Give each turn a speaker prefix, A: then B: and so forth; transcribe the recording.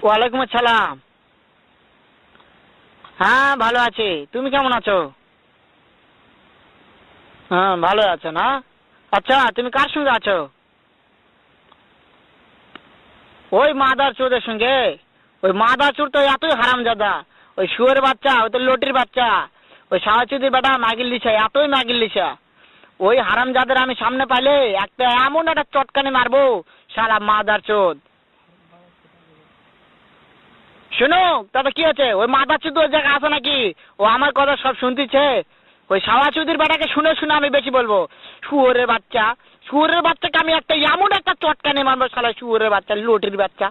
A: ওয়ালাইকুম আসসালাম। হ্যাঁ ভালো আছি, তুমি কেমন আছো? হ্যাঁ ভালো আছো না? আচ্ছা তুমি কার সঙ্গে আছো? ওই মাদার চোদের সঙ্গে। ওই মাদার চোর তো এতই হারামজাদা। ওই শুয়োরের বাচ্চা, ওই তো লটির বাচ্চা, ওই সাহাচুদির বেটা মাগিল লিছা, এতই মাগিল লিছা। ওই হারামজাদের আমি সামনে পাইলে একটা এমন একটা চটকানি মারবো, শালা মাদার চোদ। শুনো, তবে কি আছে? ওই মাদার চোদ ওই জায়গায় আছে নাকি? ও আমার কথা সব শুনতেছে। ওই সাওয়াচুদির বেটাকে শুনে শুনে আমি বেশি বলবো। শুয়োরের বাচ্চা, শুয়োরের বাচ্চাকে আমি একটা এমন একটা চটকানি মারবো, শালা শুয়োরের বাচ্চা, লটির বাচ্চা।